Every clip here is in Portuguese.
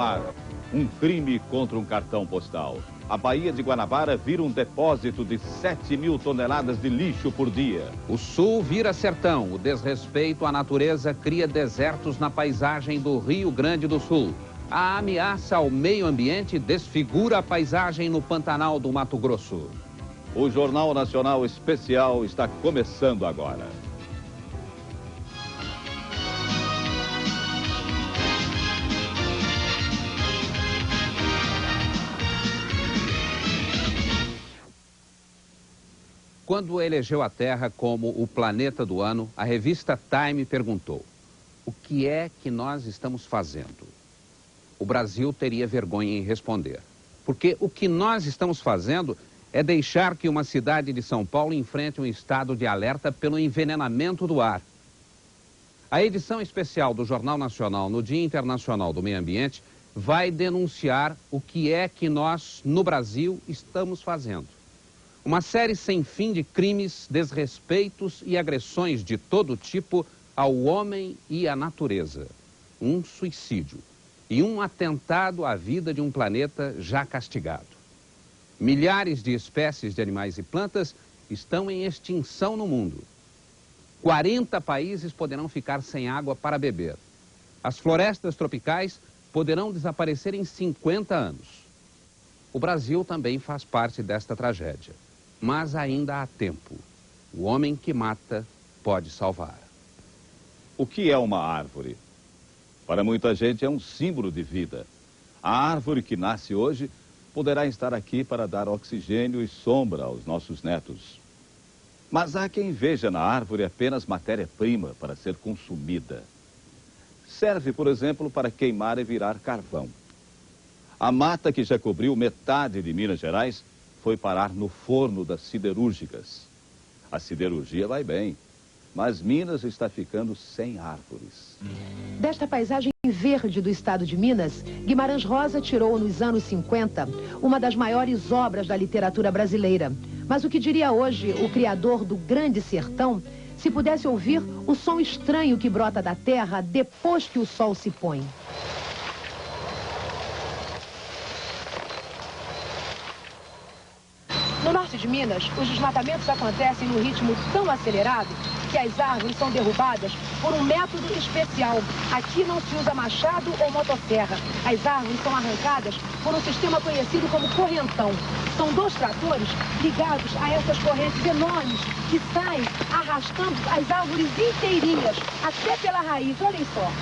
ar. Um crime contra um cartão postal. A Baía de Guanabara vira um depósito de 7.000 toneladas de lixo por dia. O sul vira sertão. O desrespeito à natureza cria desertos na paisagem do Rio Grande do Sul. A ameaça ao meio ambiente desfigura a paisagem no Pantanal do Mato Grosso. O Jornal Nacional Especial está começando agora. Quando elegeu a Terra como o planeta do ano, a revista Time perguntou: o que é que nós estamos fazendo? O Brasil teria vergonha em responder, porque o que nós estamos fazendo é deixar que uma cidade de São Paulo enfrente um estado de alerta pelo envenenamento do ar. A edição especial do Jornal Nacional no Dia Internacional do Meio Ambiente vai denunciar o que é que nós, no Brasil, estamos fazendo. Uma série sem fim de crimes, desrespeitos e agressões de todo tipo ao homem e à natureza. Um suicídio e um atentado à vida de um planeta já castigado. Milhares de espécies de animais e plantas estão em extinção no mundo. 40 países poderão ficar sem água para beber. As florestas tropicais poderão desaparecer em 50 anos. O Brasil também faz parte desta tragédia. Mas ainda há tempo. O homem que mata pode salvar. O que é uma árvore? Para muita gente é um símbolo de vida. A árvore que nasce hoje poderá estar aqui para dar oxigênio e sombra aos nossos netos. Mas há quem veja na árvore apenas matéria-prima para ser consumida. Serve, por exemplo, para queimar e virar carvão. A mata que já cobriu metade de Minas Gerais foi parar no forno das siderúrgicas. A siderurgia vai bem, mas Minas está ficando sem árvores. Desta paisagem verde do estado de Minas, Guimarães Rosa tirou nos anos 50 uma das maiores obras da literatura brasileira. Mas o que diria hoje o criador do Grande Sertão se pudesse ouvir o som estranho que brota da terra depois que o sol se põe? No norte de Minas, os desmatamentos acontecem num ritmo tão acelerado que as árvores são derrubadas por um método especial. Aqui não se usa machado ou motosserra. As árvores são arrancadas por um sistema conhecido como correntão. São 2 tratores ligados a essas correntes enormes que saem arrastando as árvores inteirinhas, até pela raiz. Olhem só.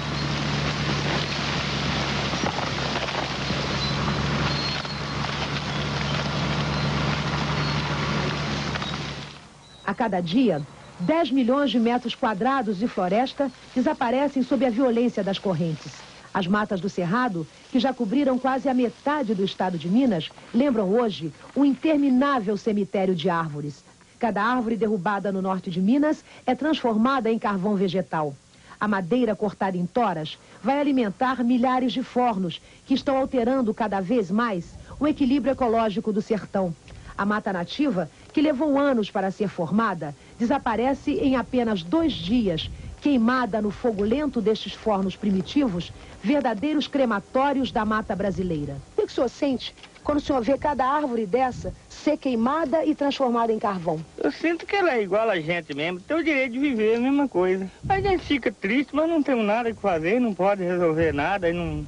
A cada dia, 10 milhões de metros quadrados de floresta desaparecem sob a violência das correntes. As matas do Cerrado, que já cobriram quase a metade do estado de Minas, lembram hoje um interminável cemitério de árvores. Cada árvore derrubada no norte de Minas é transformada em carvão vegetal. A madeira cortada em toras vai alimentar milhares de fornos que estão alterando cada vez mais o equilíbrio ecológico do sertão. A mata nativa, que levou anos para ser formada, desaparece em apenas 2 dias, queimada no fogo lento destes fornos primitivos, verdadeiros crematórios da mata brasileira. O que o senhor sente quando o senhor vê cada árvore dessa ser queimada e transformada em carvão? Eu sinto que ela é igual a gente mesmo, tem o direito de viver a mesma coisa. A gente fica triste, mas não tem nada que fazer, não pode resolver nada, e não...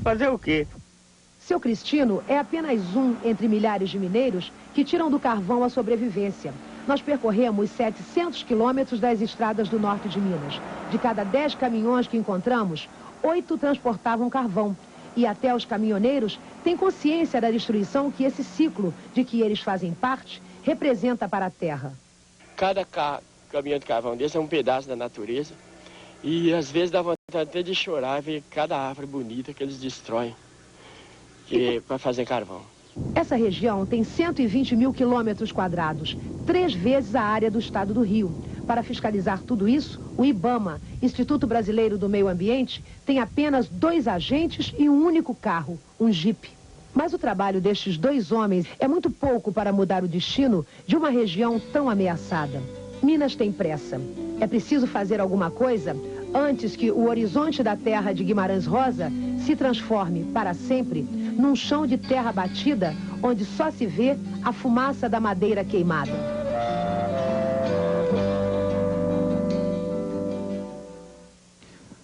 fazer o quê? Seu Cristino é apenas um entre milhares de mineiros que tiram do carvão a sobrevivência. Nós percorremos 700 quilômetros das estradas do norte de Minas. De cada 10 caminhões que encontramos, 8 transportavam carvão. E até os caminhoneiros têm consciência da destruição que esse ciclo de que eles fazem parte representa para a terra. Cada caminhão de carvão desse é um pedaço da natureza. E às vezes dá vontade até de chorar ver cada árvore bonita que eles destroem para fazer carvão. Essa região tem 120 mil quilômetros quadrados, 3 vezes a área do estado do Rio. Para fiscalizar tudo isso, o IBAMA, Instituto Brasileiro do Meio Ambiente, tem apenas 2 agentes e um único carro, um Jeep. Mas o trabalho destes 2 homens é muito pouco para mudar o destino de uma região tão ameaçada. Minas tem pressa. É preciso fazer alguma coisa antes que o horizonte da terra de Guimarães Rosa se transforme para sempre num chão de terra batida, onde só se vê a fumaça da madeira queimada.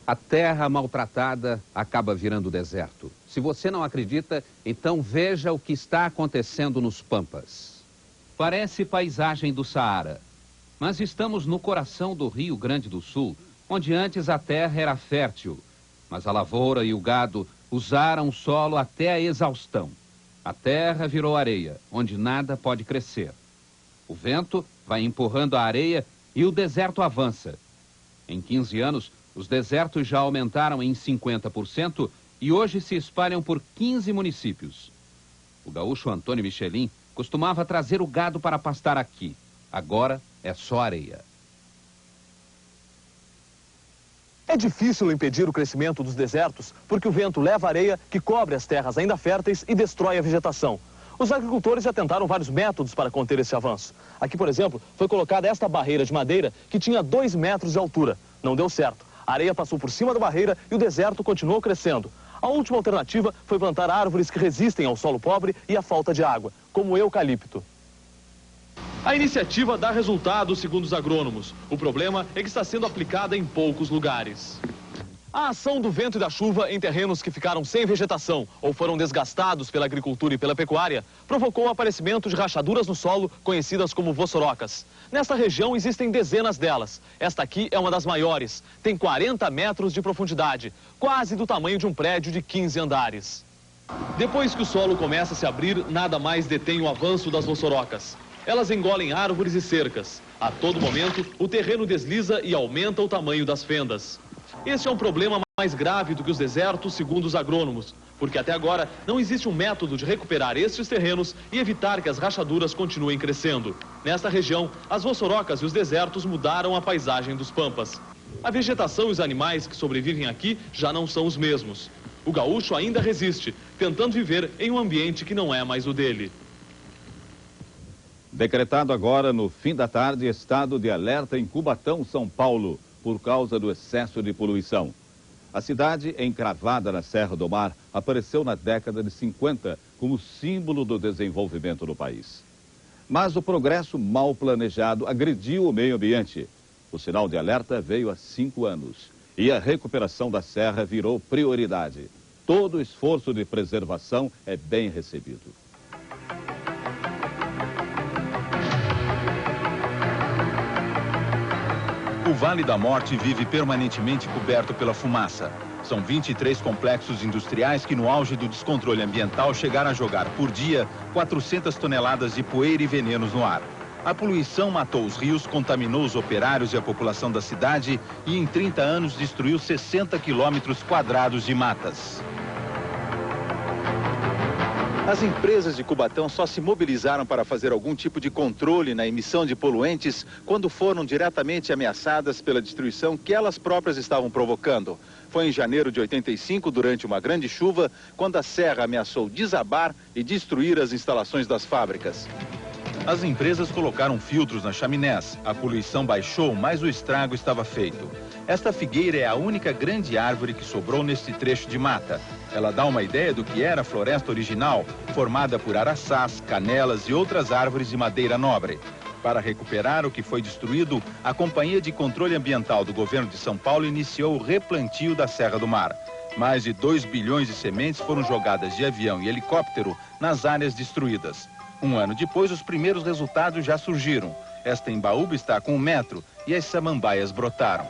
A terra maltratada acaba virando deserto. Se você não acredita, então veja o que está acontecendo nos Pampas. Parece paisagem do Saara, mas estamos no coração do Rio Grande do Sul, onde antes a terra era fértil, mas a lavoura e o gado usaram o solo até a exaustão. A terra virou areia, onde nada pode crescer. O vento vai empurrando a areia e o deserto avança. Em 15 anos, os desertos já aumentaram em 50% e hoje se espalham por 15 municípios. O gaúcho Antônio Michelin costumava trazer o gado para pastar aqui. Agora é só areia. É difícil impedir o crescimento dos desertos porque o vento leva areia que cobre as terras ainda férteis e destrói a vegetação. Os agricultores já tentaram vários métodos para conter esse avanço. Aqui, por exemplo, foi colocada esta barreira de madeira que tinha 2 metros de altura. Não deu certo. A areia passou por cima da barreira e o deserto continuou crescendo. A última alternativa foi plantar árvores que resistem ao solo pobre e à falta de água, como o eucalipto. A iniciativa dá resultado, segundo os agrônomos. O problema é que está sendo aplicada em poucos lugares. A ação do vento e da chuva em terrenos que ficaram sem vegetação ou foram desgastados pela agricultura e pela pecuária provocou o aparecimento de rachaduras no solo, conhecidas como vossorocas. Nesta região existem dezenas delas. Esta aqui é uma das maiores. Tem 40 metros de profundidade, quase do tamanho de um prédio de 15 andares. Depois que o solo começa a se abrir, nada mais detém o avanço das vossorocas. Elas engolem árvores e cercas. A todo momento, o terreno desliza e aumenta o tamanho das fendas. Este é um problema mais grave do que os desertos, segundo os agrônomos, porque até agora não existe um método de recuperar estes terrenos e evitar que as rachaduras continuem crescendo. Nesta região, as vossorocas e os desertos mudaram a paisagem dos Pampas. A vegetação e os animais que sobrevivem aqui já não são os mesmos. O gaúcho ainda resiste, tentando viver em um ambiente que não é mais o dele. Decretado agora, no fim da tarde, estado de alerta em Cubatão, São Paulo, por causa do excesso de poluição. A cidade, encravada na Serra do Mar, apareceu na década de 50 como símbolo do desenvolvimento do país. Mas o progresso mal planejado agrediu o meio ambiente. O sinal de alerta veio há 5 anos e a recuperação da serra virou prioridade. Todo esforço de preservação é bem recebido. O Vale da Morte vive permanentemente coberto pela fumaça. São 23 complexos industriais que, no auge do descontrole ambiental, chegaram a jogar por dia 400 toneladas de poeira e venenos no ar. A poluição matou os rios, contaminou os operários e a população da cidade e, em 30 anos, destruiu 60 quilômetros quadrados de matas. As empresas de Cubatão só se mobilizaram para fazer algum tipo de controle na emissão de poluentes quando foram diretamente ameaçadas pela destruição que elas próprias estavam provocando. Foi em janeiro de 85, durante uma grande chuva, quando a serra ameaçou desabar e destruir as instalações das fábricas. As empresas colocaram filtros nas chaminés. A poluição baixou, mas o estrago estava feito. Esta figueira é a única grande árvore que sobrou neste trecho de mata. Ela dá uma ideia do que era a floresta original, formada por araçás, canelas e outras árvores de madeira nobre. Para recuperar o que foi destruído, a Companhia de Controle Ambiental do Governo de São Paulo iniciou o replantio da Serra do Mar. Mais de 2 bilhões de sementes foram jogadas de avião e helicóptero nas áreas destruídas. Um ano depois, os primeiros resultados já surgiram. Esta embaúba está com 1 metro e as samambaias brotaram.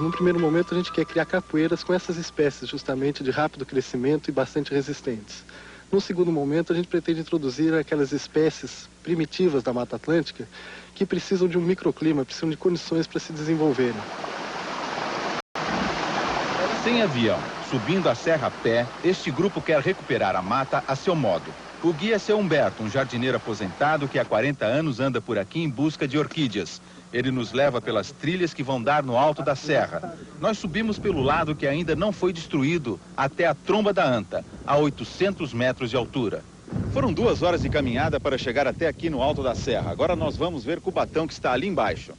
No primeiro momento, a gente quer criar capoeiras com essas espécies, justamente de rápido crescimento e bastante resistentes. No segundo momento, a gente pretende introduzir aquelas espécies primitivas da Mata Atlântica que precisam de um microclima, precisam de condições para se desenvolverem. Sem avião, subindo a serra a pé, este grupo quer recuperar a mata a seu modo. O guia é seu Humberto, um jardineiro aposentado que há 40 anos anda por aqui em busca de orquídeas. Ele nos leva pelas trilhas que vão dar no alto da serra. Nós subimos pelo lado que ainda não foi destruído, até a Tromba da Anta, a 800 metros de altura. Foram 2 horas de caminhada para chegar até aqui no alto da serra. Agora nós vamos ver Cubatão, que está ali embaixo.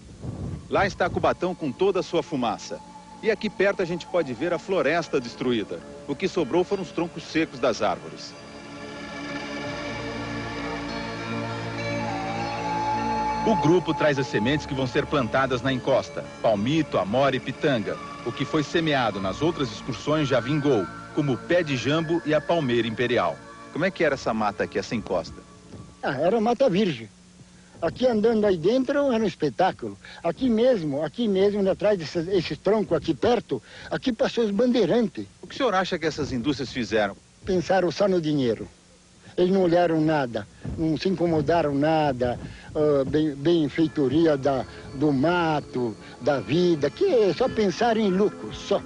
Lá está Cubatão com toda a sua fumaça. E aqui perto a gente pode ver a floresta destruída. O que sobrou foram os troncos secos das árvores. O grupo traz as sementes que vão ser plantadas na encosta: palmito, amora e pitanga. O que foi semeado nas outras excursões já vingou, como o pé de jambo e a palmeira imperial. Como é que era essa mata aqui, essa encosta? Era mata virgem. Aqui andando aí dentro era um espetáculo. Aqui mesmo, atrás desses troncos aqui perto, aqui passou os bandeirantes. O que o senhor acha que essas indústrias fizeram? Pensaram só no dinheiro. Eles não olharam nada, não se incomodaram nada, benfeitoria do mato, da vida, que só pensaram em lucro, só.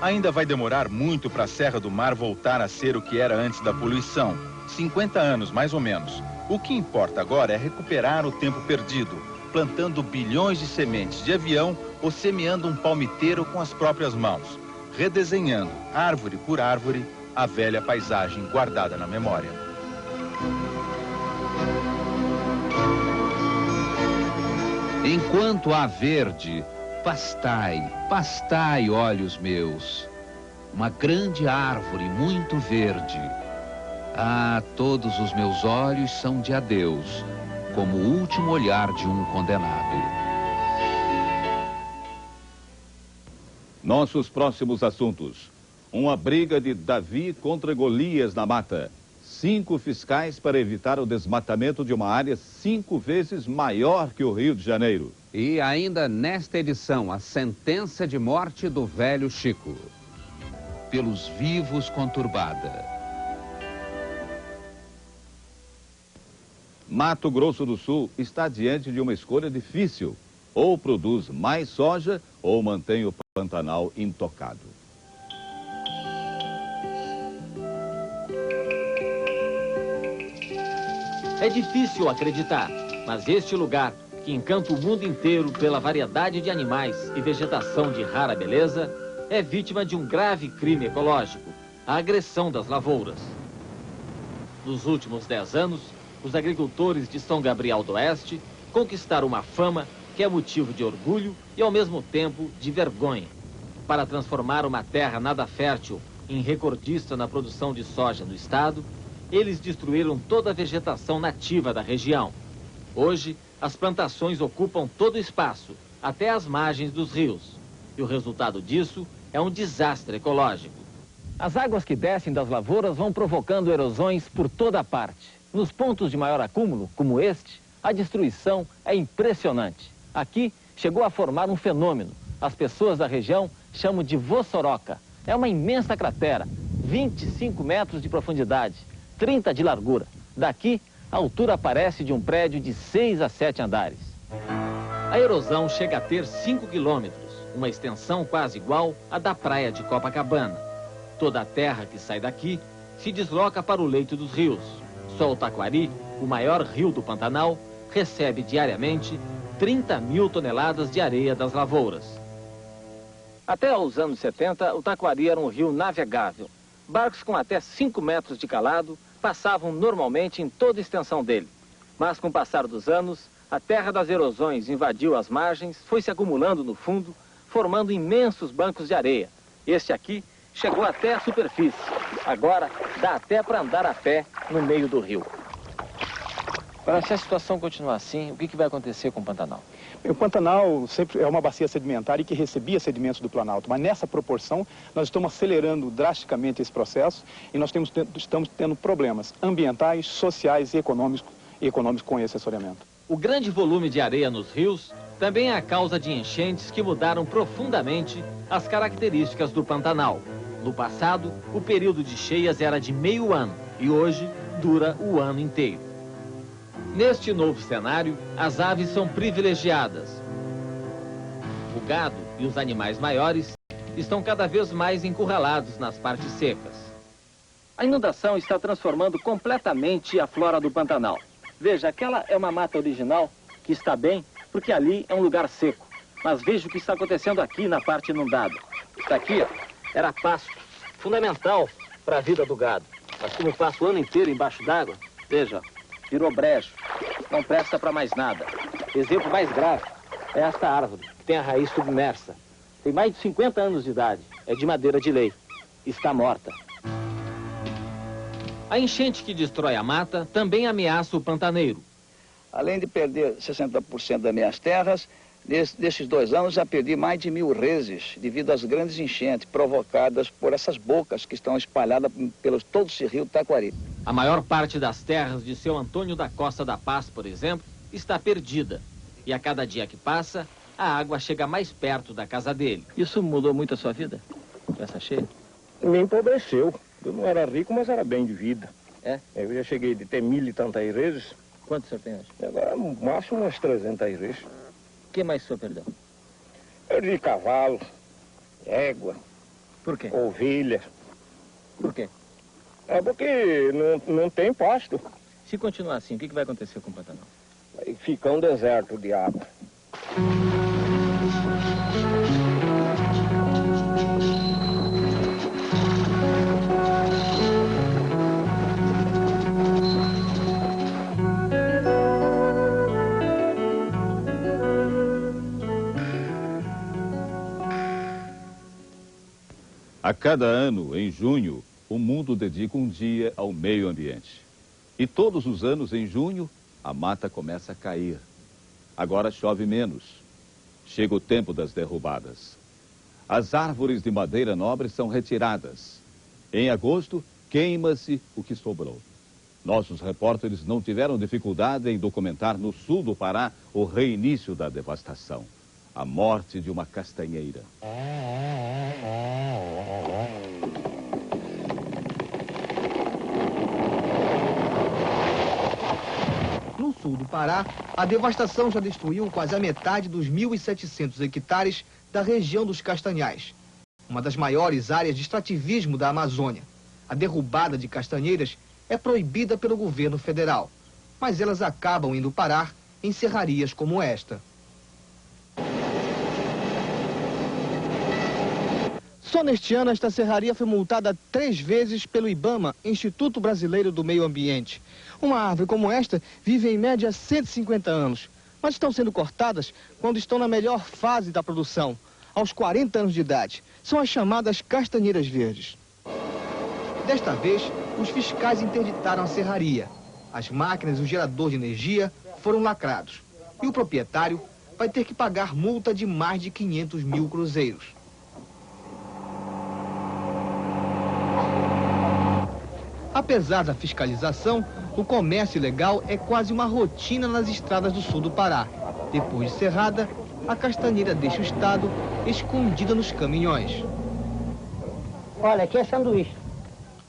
Ainda vai demorar muito para a Serra do Mar voltar a ser o que era antes da poluição. 50 anos, mais ou menos. O que importa agora é recuperar o tempo perdido, plantando bilhões de sementes de avião ou semeando um palmiteiro com as próprias mãos, redesenhando, árvore por árvore, a velha paisagem guardada na memória. Enquanto há verde, pastai, pastai, olhos meus, uma grande árvore muito verde. Ah, todos os meus olhos são de adeus, como o último olhar de um condenado. Nossos próximos assuntos. Uma briga de Davi contra Golias na mata. 5 fiscais para evitar o desmatamento de uma área 5 vezes maior que o Rio de Janeiro. E ainda nesta edição, a sentença de morte do velho Chico. Pelos vivos conturbada. Mato Grosso do Sul está diante de uma escolha difícil. Ou produz mais soja ou mantém o Pantanal intocado. É difícil acreditar, mas este lugar, que encanta o mundo inteiro pela variedade de animais e vegetação de rara beleza, é vítima de um grave crime ecológico, a agressão das lavouras. Nos últimos 10 anos, os agricultores de São Gabriel do Oeste conquistaram uma fama que é motivo de orgulho e, ao mesmo tempo, de vergonha. Para transformar uma terra nada fértil em recordista na produção de soja no estado, eles destruíram toda a vegetação nativa da região. Hoje, as plantações ocupam todo o espaço, até as margens dos rios. E o resultado disso é um desastre ecológico. As águas que descem das lavouras vão provocando erosões por toda a parte. Nos pontos de maior acúmulo, como este, a destruição é impressionante. Aqui chegou a formar um fenômeno. As pessoas da região chamam de Vossoroca. É uma imensa cratera, 25 metros de profundidade, 30 de largura. Daqui, a altura parece de um prédio de 6 a 7 andares. A erosão chega a ter 5 quilômetros, uma extensão quase igual à da praia de Copacabana. Toda a terra que sai daqui se desloca para o leito dos rios. Só o Taquari, o maior rio do Pantanal, recebe diariamente 30 mil toneladas de areia das lavouras. Até os anos 70, o Taquari era um rio navegável. Barcos com até 5 metros de calado passavam normalmente em toda a extensão dele. Mas com o passar dos anos, a terra das erosões invadiu as margens, foi se acumulando no fundo, formando imensos bancos de areia. Este aqui chegou até a superfície. Agora dá até para andar a pé no meio do rio. Agora, se a situação continuar assim, o que vai acontecer com o Pantanal? O Pantanal sempre é uma bacia sedimentar e que recebia sedimentos do Planalto, mas nessa proporção nós estamos acelerando drasticamente esse processo e nós estamos tendo problemas ambientais, sociais e econômicos com esse assoreamento. O grande volume de areia nos rios também é a causa de enchentes que mudaram profundamente as características do Pantanal. No passado, o período de cheias era de meio ano e hoje dura o ano inteiro. Neste novo cenário, as aves são privilegiadas. O gado e os animais maiores estão cada vez mais encurralados nas partes secas. A inundação está transformando completamente a flora do Pantanal. Veja, aquela é uma mata original que está bem, porque ali é um lugar seco. Mas veja o que está acontecendo aqui na parte inundada. Isso aqui, ó, era pasto, fundamental para a vida do gado. Mas como passa o ano inteiro embaixo d'água, veja, virou brejo, não presta para mais nada. Exemplo mais grave é esta árvore, que tem a raiz submersa. Tem mais de 50 anos de idade. É de madeira de lei. Está morta. A enchente que destrói a mata também ameaça o pantaneiro. Além de perder 60% das minhas terras, nesses 2 anos já perdi mais de 1000 reses devido às grandes enchentes provocadas por essas bocas que estão espalhadas pelos todo esse rio Taquari. A maior parte das terras de seu Antônio da Costa da Paz, por exemplo, está perdida. E a cada dia que passa, a água chega mais perto da casa dele. Isso mudou muito a sua vida? Essa cheia? Me empobreceu. Eu não era rico, mas era bem de vida. É? Eu já cheguei de ter 1000 e tantas reses. Quanto o senhor tem hoje? Agora, no máximo, umas 300 reses. O que mais o senhor perdeu? Perdi cavalo, égua. Por quê? Ovelha. Por quê? É porque não tem pasto. Se continuar assim, o que vai acontecer com o Pantanal? Vai ficar um deserto de água. A cada ano, em junho, o mundo dedica um dia ao meio ambiente. E todos os anos, em junho, a mata começa a cair. Agora chove menos. Chega o tempo das derrubadas. As árvores de madeira nobre são retiradas. Em agosto, queima-se o que sobrou. Nossos repórteres não tiveram dificuldade em documentar no sul do Pará o reinício da devastação. A morte de uma castanheira. No sul do Pará, a devastação já destruiu quase a metade dos 1.700 hectares da região dos Castanhais, uma das maiores áreas de extrativismo da Amazônia. A derrubada de castanheiras é proibida pelo governo federal, mas elas acabam indo parar em serrarias como esta. Só neste ano, esta serraria foi multada 3 vezes pelo IBAMA, Instituto Brasileiro do Meio Ambiente. Uma árvore como esta vive em média 150 anos, mas estão sendo cortadas quando estão na melhor fase da produção, aos 40 anos de idade. São as chamadas castanheiras verdes. Desta vez, os fiscais interditaram a serraria. As máquinas e o gerador de energia foram lacrados. E o proprietário vai ter que pagar multa de mais de 500 mil cruzeiros. Apesar da fiscalização, o comércio ilegal é quase uma rotina nas estradas do sul do Pará. Depois de cerrada, a castanheira deixa o estado escondida nos caminhões. Olha, aqui é sanduíche.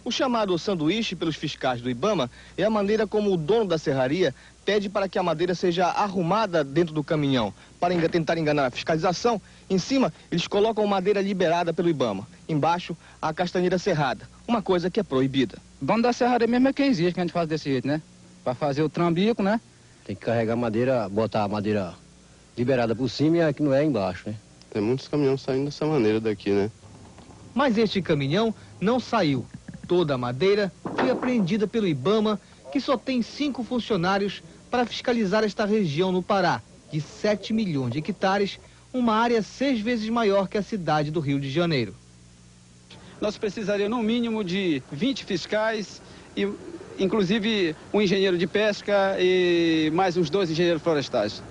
O chamado sanduíche pelos fiscais do IBAMA é a maneira como o dono da serraria pede para que a madeira seja arrumada dentro do caminhão. Para tentar enganar a fiscalização, em cima eles colocam madeira liberada pelo IBAMA. Embaixo, a castanheira serrada, uma coisa que é proibida. O dono da serraria mesmo é quem exige que a gente faz desse jeito, né? Para fazer o trambico, né? Tem que carregar madeira, botar a madeira liberada por cima e a que não é embaixo, né? Tem muitos caminhões saindo dessa maneira daqui, né? Mas este caminhão não saiu. Toda a madeira foi apreendida pelo IBAMA, que só tem 5 funcionários para fiscalizar esta região no Pará, de 7 milhões de hectares, uma área 6 vezes maior que a cidade do Rio de Janeiro. Nós precisaríamos no mínimo de 20 fiscais, e, inclusive um engenheiro de pesca e mais uns 2 engenheiros florestais.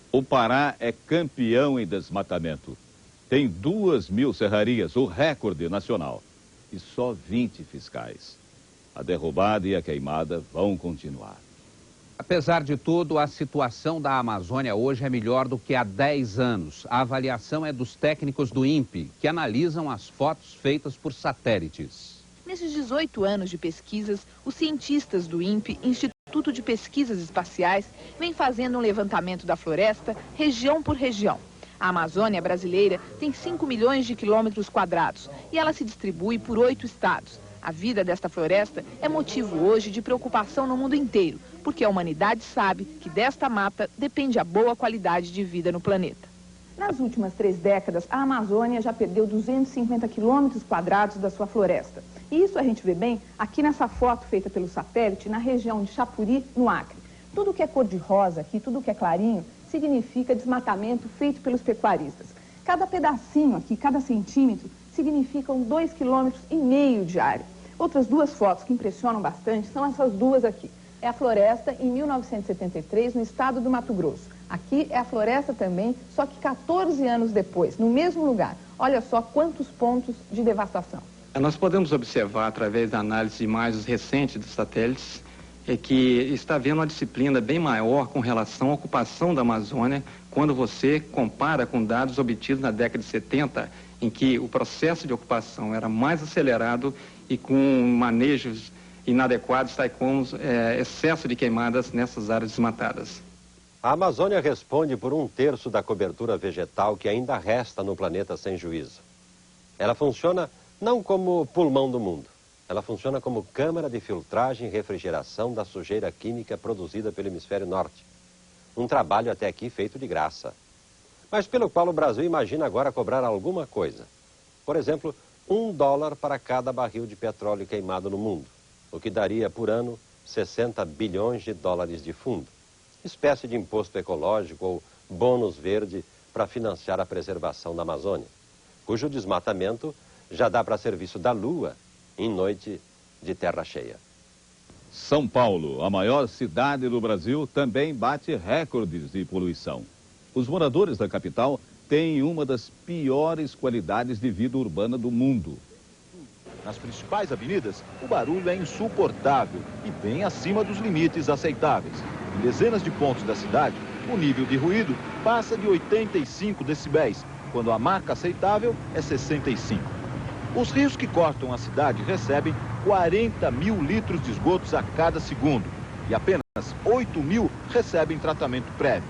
O Pará é campeão em desmatamento. Tem 2.000 serrarias, o recorde nacional. E só 20 fiscais. A derrubada e a queimada vão continuar. Apesar de tudo, a situação da Amazônia hoje é melhor do que há 10 anos. A avaliação é dos técnicos do INPE, que analisam as fotos feitas por satélites. Nesses 18 anos de pesquisas, os cientistas do INPE, Instituto de Pesquisas Espaciais, vêm fazendo um levantamento da floresta, região por região. A Amazônia brasileira tem 5 milhões de quilômetros quadrados e ela se distribui por 8 estados. A vida desta floresta é motivo hoje de preocupação no mundo inteiro, porque a humanidade sabe que desta mata depende a boa qualidade de vida no planeta. Nas últimas 3 décadas, a Amazônia já perdeu 250 quilômetros quadrados da sua floresta. E isso a gente vê bem aqui nessa foto feita pelo satélite na região de Chapuri, no Acre. Tudo que é cor-de-rosa aqui, tudo que é clarinho, significa desmatamento feito pelos pecuaristas. Cada pedacinho aqui, cada centímetro, significam 2,5 km de área. Outras duas fotos que impressionam bastante são essas duas aqui. É a floresta em 1973, no estado do Mato Grosso. Aqui é a floresta também, só que 14 anos depois, no mesmo lugar. Olha só quantos pontos de devastação. Nós podemos observar, através da análise de imagens recentes dos satélites, que está havendo uma disciplina bem maior com relação à ocupação da Amazônia, quando você compara com dados obtidos na década de 70, em que o processo de ocupação era mais acelerado e com manejos inadequados, tais como excesso de queimadas nessas áreas desmatadas. A Amazônia responde por 1/3 da cobertura vegetal que ainda resta no planeta sem juízo. Ela funciona não como pulmão do mundo. Ela funciona como câmara de filtragem e refrigeração da sujeira química produzida pelo hemisfério norte. Um trabalho até aqui feito de graça. Mas pelo qual o Brasil imagina agora cobrar alguma coisa. Por exemplo, $1 para cada barril de petróleo queimado no mundo, o que daria por ano 60 bilhões de dólares de fundo. Espécie de imposto ecológico ou bônus verde para financiar a preservação da Amazônia, cujo desmatamento já dá para serviço da Lua em noite de terra cheia. São Paulo, a maior cidade do Brasil, também bate recordes de poluição. Os moradores da capital têm uma das piores qualidades de vida urbana do mundo. Nas principais avenidas, o barulho é insuportável e bem acima dos limites aceitáveis. Em dezenas de pontos da cidade, o nível de ruído passa de 85 decibéis, quando a marca aceitável é 65. Os rios que cortam a cidade recebem 40 mil litros de esgotos a cada segundo e apenas 8 mil recebem tratamento prévio.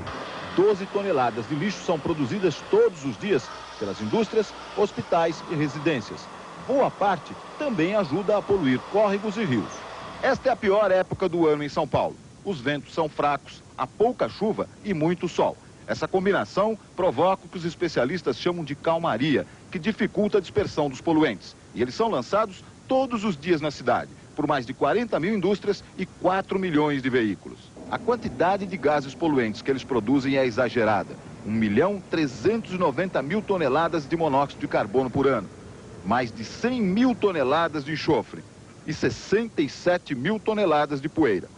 12 toneladas de lixo são produzidas todos os dias pelas indústrias, hospitais e residências. Boa parte também ajuda a poluir córregos e rios. Esta é a pior época do ano em São Paulo. Os ventos são fracos, há pouca chuva e muito sol. Essa combinação provoca o que os especialistas chamam de calmaria, que dificulta a dispersão dos poluentes. E eles são lançados todos os dias na cidade, por mais de 40 mil indústrias e 4 milhões de veículos. A quantidade de gases poluentes que eles produzem é exagerada. 1.390.000 toneladas de monóxido de carbono por ano, mais de 100 mil toneladas de enxofre e 67 mil toneladas de poeira.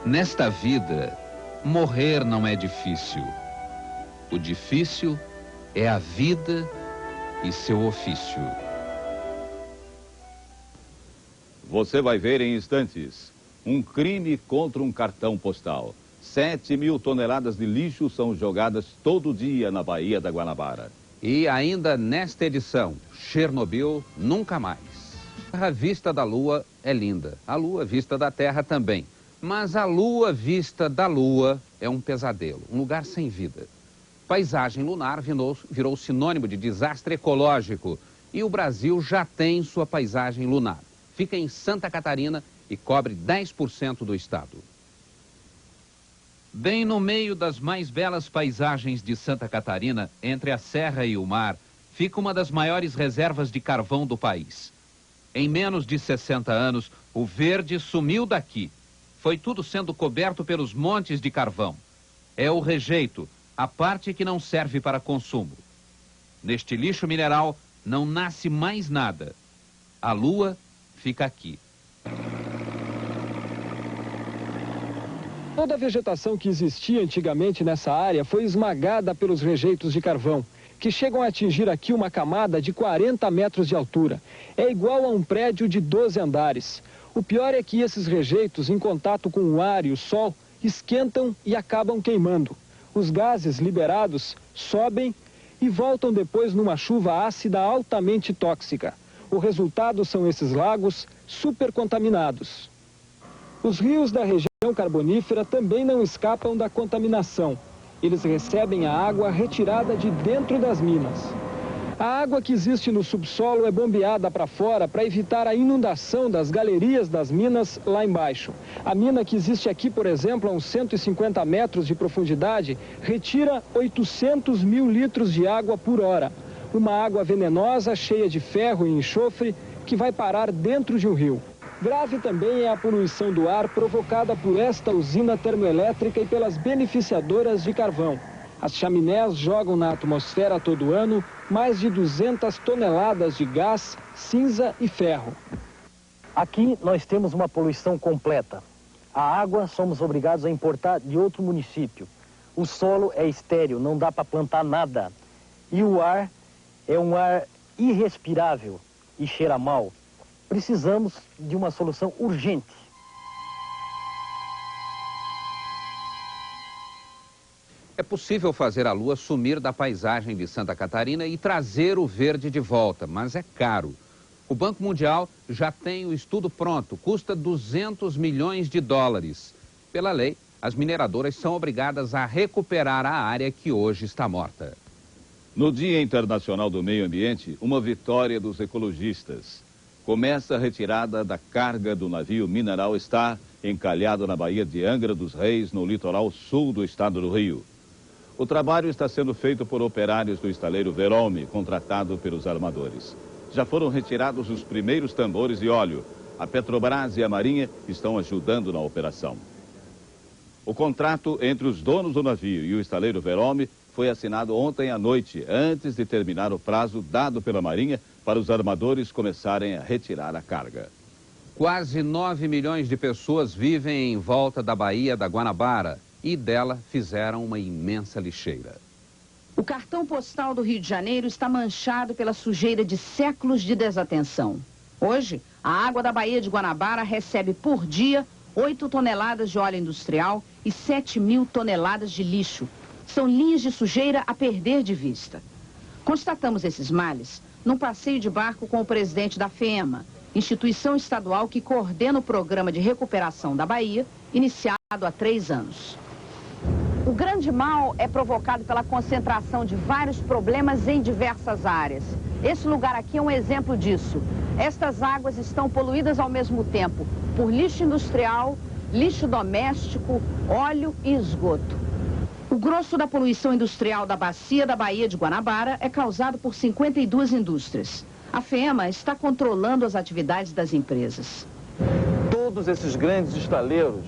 Nesta vida, morrer não é difícil. O difícil é a vida e seu ofício. Você vai ver em instantes um crime contra um cartão postal. 7 mil toneladas de lixo são jogadas todo dia na Baía da Guanabara. E ainda nesta edição, Chernobyl nunca mais. A vista da Lua é linda, a Lua vista da Terra também. Mas a Lua vista da Lua é um pesadelo, um lugar sem vida. Paisagem lunar virou sinônimo de desastre ecológico e o Brasil já tem sua paisagem lunar. Fica em Santa Catarina e cobre 10% do estado. Bem no meio das mais belas paisagens de Santa Catarina, entre a serra e o mar, fica uma das maiores reservas de carvão do país. Em menos de 60 anos, o verde sumiu daqui. Foi tudo sendo coberto pelos montes de carvão. É o rejeito, a parte que não serve para consumo. Neste lixo mineral não nasce mais nada. A Lua fica aqui. Toda a vegetação que existia antigamente nessa área foi esmagada pelos rejeitos de carvão, que chegam a atingir aqui uma camada de 40 metros de altura. É igual a um prédio de 12 andares. O pior é que esses rejeitos, em contato com o ar e o sol, esquentam e acabam queimando. Os gases liberados sobem e voltam depois numa chuva ácida altamente tóxica. O resultado são esses lagos supercontaminados. Os rios da região carbonífera também não escapam da contaminação. Eles recebem a água retirada de dentro das minas. A água que existe no subsolo é bombeada para fora para evitar a inundação das galerias das minas lá embaixo. A mina que existe aqui, por exemplo, a uns 150 metros de profundidade, retira 800 mil litros de água por hora. Uma água venenosa, cheia de ferro e enxofre, que vai parar dentro de um rio. Grave também é a poluição do ar provocada por esta usina termoelétrica e pelas beneficiadoras de carvão. As chaminés jogam na atmosfera todo ano mais de 200 toneladas de gás, cinza e ferro. Aqui nós temos uma poluição completa. A água somos obrigados a importar de outro município. O solo é estéril, não dá para plantar nada. E o ar é um ar irrespirável e cheira mal. Precisamos de uma solução urgente. É possível fazer a lua sumir da paisagem de Santa Catarina e trazer o verde de volta, mas é caro. O Banco Mundial já tem o estudo pronto, custa 200 milhões de dólares. Pela lei, as mineradoras são obrigadas a recuperar a área que hoje está morta. No Dia Internacional do Meio Ambiente, uma vitória dos ecologistas. Começa a retirada da carga do navio Mineral Star, encalhado na Baía de Angra dos Reis, no litoral sul do estado do Rio. O trabalho está sendo feito por operários do estaleiro Verome, contratado pelos armadores. Já foram retirados os primeiros tambores de óleo. A Petrobras e a Marinha estão ajudando na operação. O contrato entre os donos do navio e o estaleiro Verome foi assinado ontem à noite, antes de terminar o prazo dado pela Marinha para os armadores começarem a retirar a carga. Quase 9 milhões de pessoas vivem em volta da Baía da Guanabara e dela fizeram uma imensa lixeira. O cartão postal do Rio de Janeiro está manchado pela sujeira de séculos de desatenção. Hoje, a água da Baía de Guanabara recebe por dia 8 toneladas de óleo industrial e 7.000 toneladas de lixo. São linhas de sujeira a perder de vista. Constatamos esses males num passeio de barco com o presidente da FEMA, instituição estadual que coordena o programa de recuperação da Baía, iniciado há 3 anos. O grande mal é provocado pela concentração de vários problemas em diversas áreas. Esse lugar aqui é um exemplo disso. Estas águas estão poluídas ao mesmo tempo por lixo industrial, lixo doméstico, óleo e esgoto. O grosso da poluição industrial da bacia da Baía de Guanabara é causado por 52 indústrias. A FEMA está controlando as atividades das empresas. Todos esses grandes estaleiros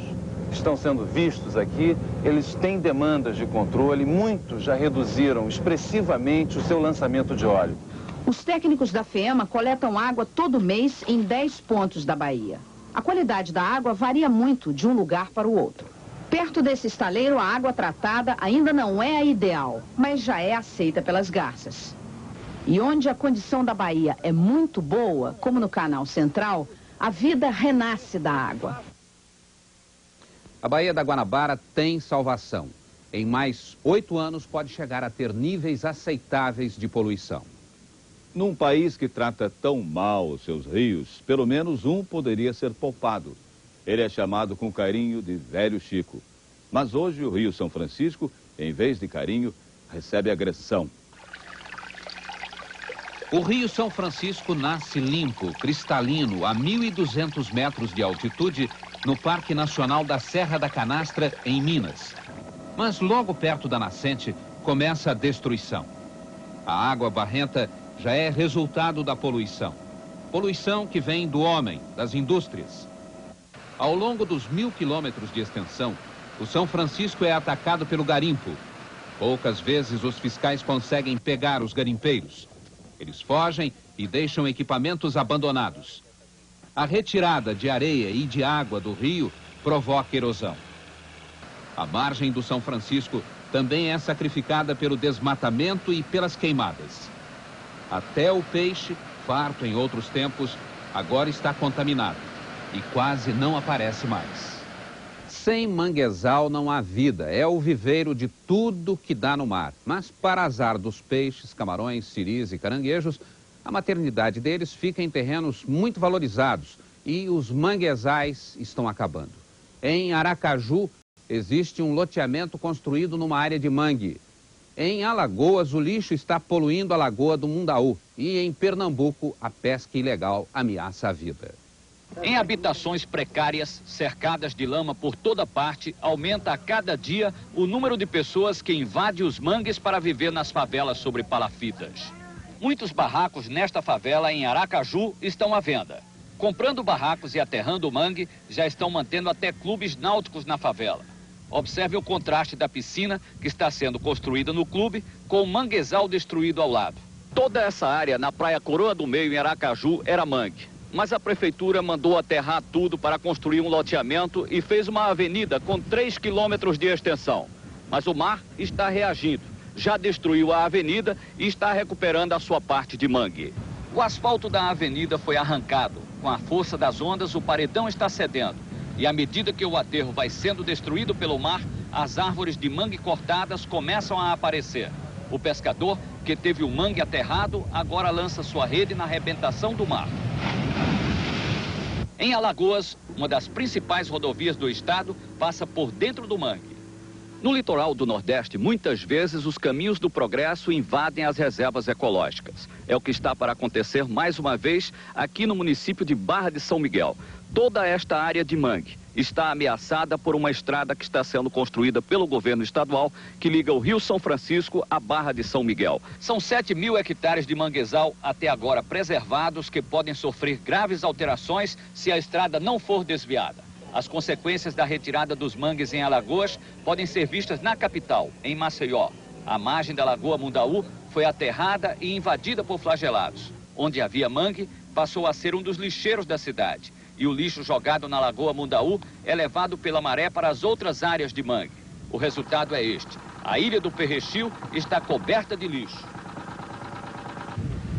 que estão sendo vistos aqui, eles têm demandas de controle, muitos já reduziram expressivamente o seu lançamento de óleo. Os técnicos da FEMA coletam água todo mês em 10 pontos da Baía. A qualidade da água varia muito de um lugar para o outro. Perto desse estaleiro, a água tratada ainda não é a ideal, mas já é aceita pelas garças. E onde a condição da Baía é muito boa, como no Canal Central, a vida renasce da água. A Baía da Guanabara tem salvação. Em mais 8 anos pode chegar a ter níveis aceitáveis de poluição. Num país que trata tão mal os seus rios, pelo menos um poderia ser poupado. Ele é chamado com carinho de Velho Chico. Mas hoje o Rio São Francisco, em vez de carinho, recebe agressão. O Rio São Francisco nasce limpo, cristalino, a 1.200 metros de altitude, no Parque Nacional da Serra da Canastra, em Minas. Mas logo perto da nascente, começa a destruição. A água barrenta já é resultado da poluição. Poluição que vem do homem, das indústrias. Ao longo dos 1.000 quilômetros de extensão, o São Francisco é atacado pelo garimpo. Poucas vezes os fiscais conseguem pegar os garimpeiros. Eles fogem e deixam equipamentos abandonados. A retirada de areia e de água do rio provoca erosão. A margem do São Francisco também é sacrificada pelo desmatamento e pelas queimadas. Até o peixe, farto em outros tempos, agora está contaminado e quase não aparece mais. Sem manguezal não há vida, é o viveiro de tudo que dá no mar. Mas para azar dos peixes, camarões, siris e caranguejos, a maternidade deles fica em terrenos muito valorizados e os manguezais estão acabando. Em Aracaju, existe um loteamento construído numa área de mangue. Em Alagoas, o lixo está poluindo a Lagoa do Mundaú. E em Pernambuco, a pesca ilegal ameaça a vida. Em habitações precárias, cercadas de lama por toda parte, aumenta a cada dia o número de pessoas que invadem os mangues para viver nas favelas sobre palafitas. Muitos barracos nesta favela em Aracaju estão à venda. Comprando barracos e aterrando o mangue, já estão mantendo até clubes náuticos na favela. Observe o contraste da piscina que está sendo construída no clube com o manguezal destruído ao lado. Toda essa área na Praia Coroa do Meio, em Aracaju, era mangue. Mas a prefeitura mandou aterrar tudo para construir um loteamento e fez uma avenida com 3 quilômetros de extensão. Mas o mar está reagindo. Já destruiu a avenida e está recuperando a sua parte de mangue. O asfalto da avenida foi arrancado. Com a força das ondas, o paredão está cedendo. E à medida que o aterro vai sendo destruído pelo mar, as árvores de mangue cortadas começam a aparecer. O pescador, que teve o mangue aterrado, agora lança sua rede na arrebentação do mar. Em Alagoas, uma das principais rodovias do estado passa por dentro do mangue. No litoral do Nordeste, muitas vezes os caminhos do progresso invadem as reservas ecológicas. É o que está para acontecer mais uma vez aqui no município de Barra de São Miguel. Toda esta área de mangue está ameaçada por uma estrada que está sendo construída pelo governo estadual que liga o Rio São Francisco à Barra de São Miguel. São 7.000 hectares de manguezal até agora preservados que podem sofrer graves alterações se a estrada não for desviada. As consequências da retirada dos mangues em Alagoas podem ser vistas na capital, em Maceió. A margem da Lagoa Mundaú foi aterrada e invadida por flagelados. Onde havia mangue, passou a ser um dos lixeiros da cidade. E o lixo jogado na Lagoa Mundaú é levado pela maré para as outras áreas de mangue. O resultado é este. A ilha do Perrechil está coberta de lixo.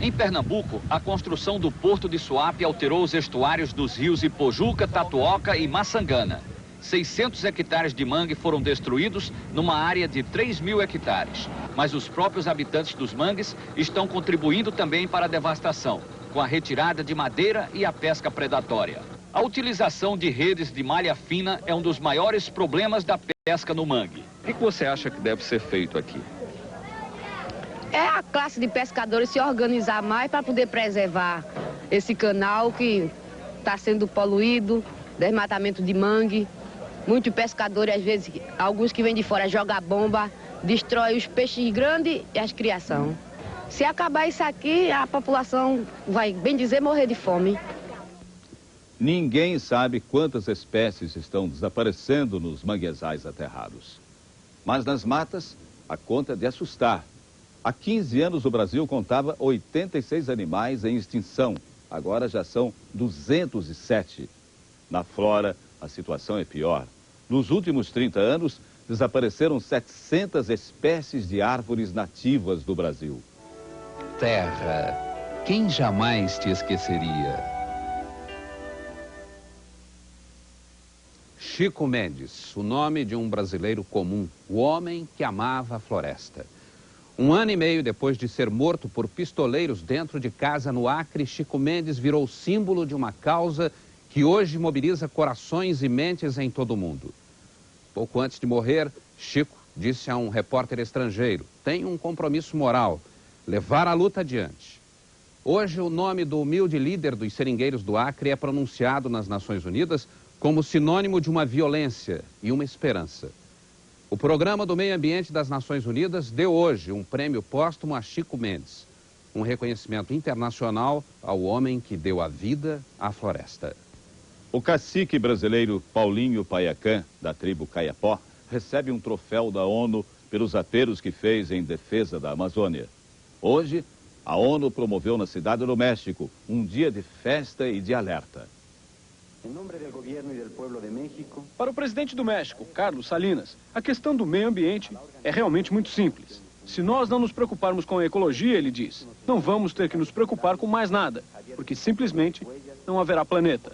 Em Pernambuco, a construção do Porto de Suape alterou os estuários dos rios Ipojuca, Tatuoca e Maçangana. 600 hectares de mangue foram destruídos numa área de 3.000 hectares. Mas os próprios habitantes dos mangues estão contribuindo também para a devastação, com a retirada de madeira e a pesca predatória. A utilização de redes de malha fina é um dos maiores problemas da pesca no mangue. O que você acha que deve ser feito aqui? É a classe de pescadores se organizar mais para poder preservar esse canal que está sendo poluído, desmatamento de mangue. Muitos pescadores, às vezes, alguns que vêm de fora jogam bomba, destrói os peixes grandes e as criação. Se acabar isso aqui, a população vai, bem dizer, morrer de fome. Ninguém sabe quantas espécies estão desaparecendo nos manguezais aterrados. Mas nas matas, a conta é de assustar. Há 15 anos o Brasil contava 86 animais em extinção. Agora já são 207. Na flora, a situação é pior. Nos últimos 30 anos, desapareceram 700 espécies de árvores nativas do Brasil. Terra, quem jamais te esqueceria? Chico Mendes, o nome de um brasileiro comum, o homem que amava a floresta. 1 ano e meio depois de ser morto por pistoleiros dentro de casa no Acre, Chico Mendes virou símbolo de uma causa que hoje mobiliza corações e mentes em todo o mundo. Pouco antes de morrer, Chico disse a um repórter estrangeiro: tem um compromisso moral, levar a luta adiante. Hoje, o nome do humilde líder dos seringueiros do Acre é pronunciado nas Nações Unidas como sinônimo de uma violência e uma esperança. O Programa do Meio Ambiente das Nações Unidas deu hoje um prêmio póstumo a Chico Mendes, um reconhecimento internacional ao homem que deu a vida à floresta. O cacique brasileiro Paulinho Paiacã, da tribo Caiapó, recebe um troféu da ONU pelos apelos que fez em defesa da Amazônia. Hoje, a ONU promoveu na Cidade do México um dia de festa e de alerta. Para o presidente do México, Carlos Salinas, a questão do meio ambiente é realmente muito simples. Se nós não nos preocuparmos com a ecologia, ele diz, não vamos ter que nos preocupar com mais nada, porque simplesmente não haverá planeta.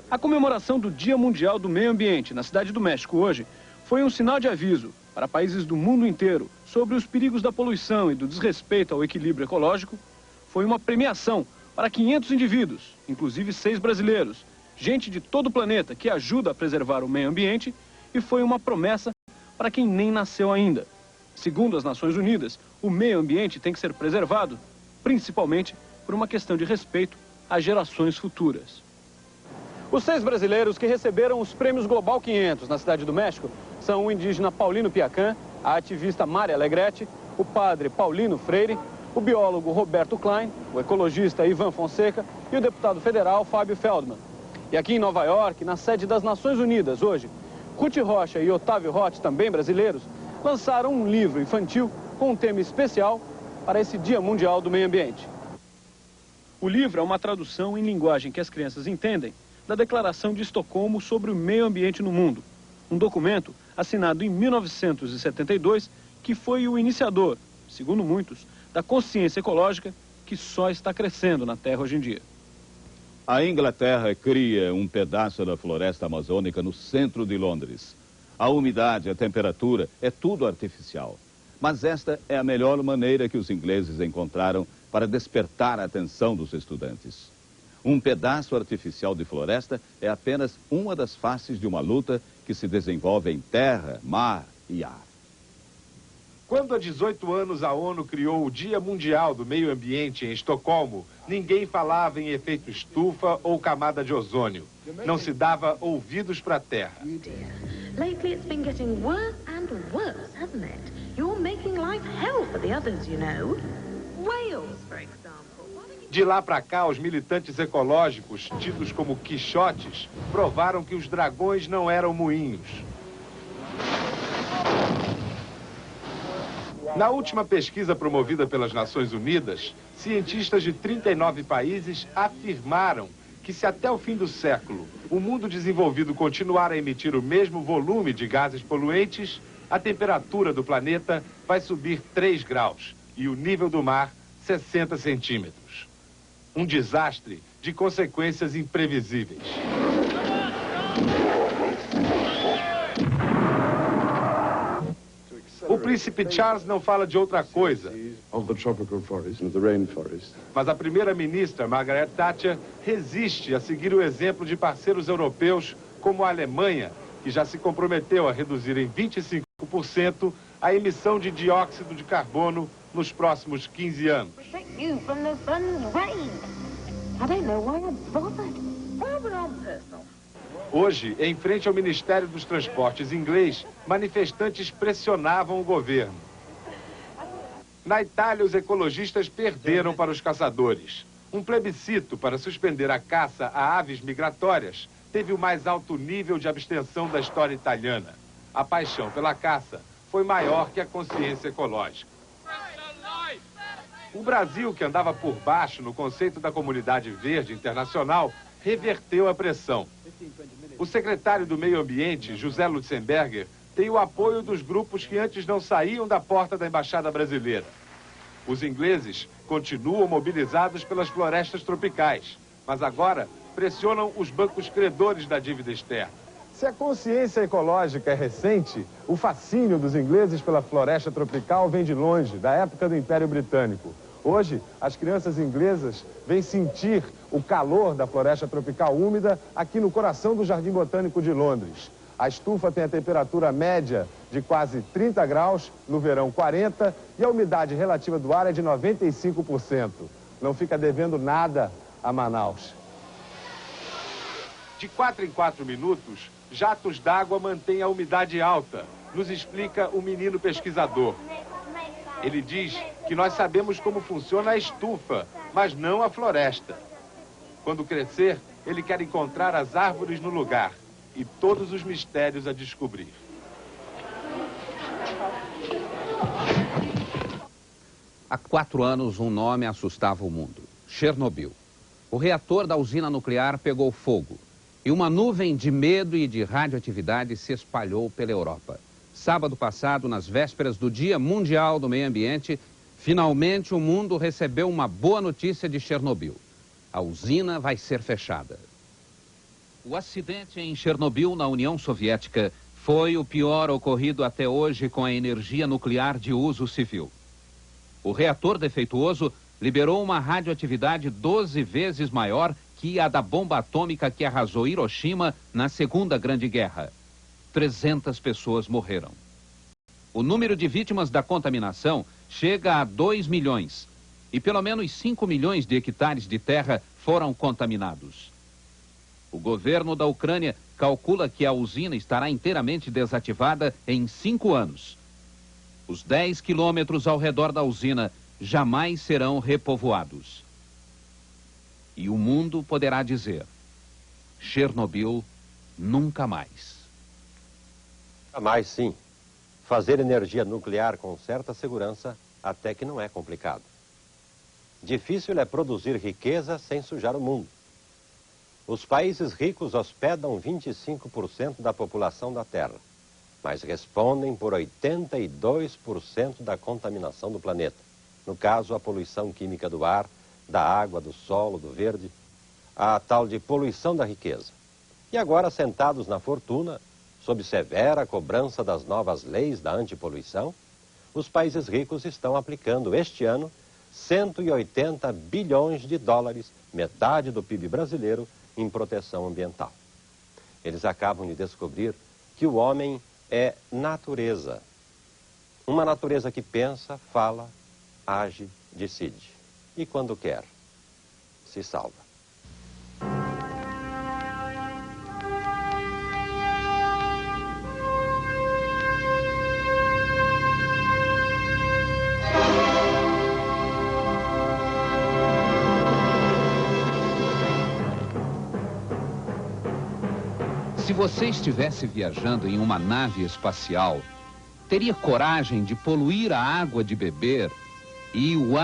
A comemoração do Dia Mundial do Meio Ambiente na Cidade do México hoje foi um sinal de aviso para países do mundo inteiro sobre os perigos da poluição e do desrespeito ao equilíbrio ecológico. Foi uma premiação para 500 indivíduos, inclusive 6 brasileiros, gente de todo o planeta que ajuda a preservar o meio ambiente, e foi uma promessa para quem nem nasceu ainda. Segundo as Nações Unidas, o meio ambiente tem que ser preservado, principalmente por uma questão de respeito às gerações futuras. Os 6 brasileiros que receberam os prêmios Global 500 na Cidade do México são o indígena Paulino Piacã, a ativista Mária Alegrete, o padre Paulino Freire, o biólogo Roberto Klein, o ecologista Ivan Fonseca e o deputado federal Fábio Feldman. E aqui em Nova York, na sede das Nações Unidas, hoje, Ruth Rocha e Otávio Roth, também brasileiros, lançaram um livro infantil com um tema especial para esse Dia Mundial do Meio Ambiente. O livro é uma tradução em linguagem que as crianças entendem da Declaração de Estocolmo sobre o Meio Ambiente no Mundo, um documento assinado em 1972 que foi o iniciador, segundo muitos, da consciência ecológica que só está crescendo na Terra hoje em dia. A Inglaterra cria um pedaço da floresta amazônica no centro de Londres. A umidade, a temperatura, é tudo artificial. Mas esta é a melhor maneira que os ingleses encontraram para despertar a atenção dos estudantes. Um pedaço artificial de floresta é apenas uma das faces de uma luta que se desenvolve em terra, mar e ar. Quando há 18 anos a ONU criou o Dia Mundial do Meio Ambiente em Estocolmo, ninguém falava em efeito estufa ou camada de ozônio. Não se dava ouvidos para a Terra. Lately it's been getting worse and worse, hasn't it? You're making life hell for the others, you know. Whales, for example. De lá para cá, os militantes ecológicos, tidos como quixotes, provaram que os dragões não eram moinhos. Na última pesquisa promovida pelas Nações Unidas, cientistas de 39 países afirmaram que se até o fim do século o mundo desenvolvido continuar a emitir o mesmo volume de gases poluentes, a temperatura do planeta vai subir 3 graus e o nível do mar 60 centímetros. Um desastre de consequências imprevisíveis. O príncipe Charles não fala de outra coisa. Mas a primeira-ministra, Margaret Thatcher, resiste a seguir o exemplo de parceiros europeus como a Alemanha, que já se comprometeu a reduzir em 25% a emissão de dióxido de carbono nos próximos 15 anos. Hoje, em frente ao Ministério dos Transportes inglês, manifestantes pressionavam o governo. Na Itália, os ecologistas perderam para os caçadores. Um plebiscito para suspender a caça a aves migratórias teve o mais alto nível de abstenção da história italiana. A paixão pela caça foi maior que a consciência ecológica. O Brasil, que andava por baixo no conceito da Comunidade Verde Internacional, reverteu a pressão. O secretário do Meio Ambiente, José Lutzenberger, tem o apoio dos grupos que antes não saíam da porta da Embaixada Brasileira. Os ingleses continuam mobilizados pelas florestas tropicais, mas agora pressionam os bancos credores da dívida externa. Se a consciência ecológica é recente, o fascínio dos ingleses pela floresta tropical vem de longe, da época do Império Britânico. Hoje, as crianças inglesas vêm sentir o calor da floresta tropical úmida aqui no coração do Jardim Botânico de Londres. A estufa tem a temperatura média de quase 30 graus, no verão 40, e a umidade relativa do ar é de 95%. Não fica devendo nada a Manaus. De 4 em 4 minutos, jatos d'água mantêm a umidade alta, nos explica o menino pesquisador. Ele diz que nós sabemos como funciona a estufa, mas não a floresta. Quando crescer, ele quer encontrar as árvores no lugar e todos os mistérios a descobrir. Há 4 anos, um nome assustava o mundo: Chernobyl. O reator da usina nuclear pegou fogo e uma nuvem de medo e de radioatividade se espalhou pela Europa. Sábado passado, nas vésperas do Dia Mundial do Meio Ambiente, finalmente o mundo recebeu uma boa notícia de Chernobyl. A usina vai ser fechada. O acidente em Chernobyl, na União Soviética, foi o pior ocorrido até hoje com a energia nuclear de uso civil. O reator defeituoso liberou uma radioatividade 12 vezes maior que a da bomba atômica que arrasou Hiroshima na Segunda Grande Guerra. 300 pessoas morreram. O número de vítimas da contaminação chega a 2 milhões e pelo menos 5 milhões de hectares de terra foram contaminados. O governo da Ucrânia calcula que a usina estará inteiramente desativada em 5 anos. Os 10 quilômetros ao redor da usina jamais serão repovoados. E o mundo poderá dizer: Chernobyl nunca mais. Nunca mais, sim. Fazer energia nuclear com certa segurança até que não é complicado. Difícil é produzir riqueza sem sujar o mundo. Os países ricos hospedam 25% da população da Terra, mas respondem por 82% da contaminação do planeta. No caso, a poluição química do ar, da água, do solo, do verde, a tal de poluição da riqueza. E agora, sentados na fortuna, sob severa cobrança das novas leis da antipoluição, os países ricos estão aplicando este ano 180 bilhões de dólares, metade do PIB brasileiro, em proteção ambiental. Eles acabam de descobrir que o homem é natureza. Uma natureza que pensa, fala, age, decide. E quando quer, se salva. Se você estivesse viajando em uma nave espacial, teria coragem de poluir a água de beber e o ar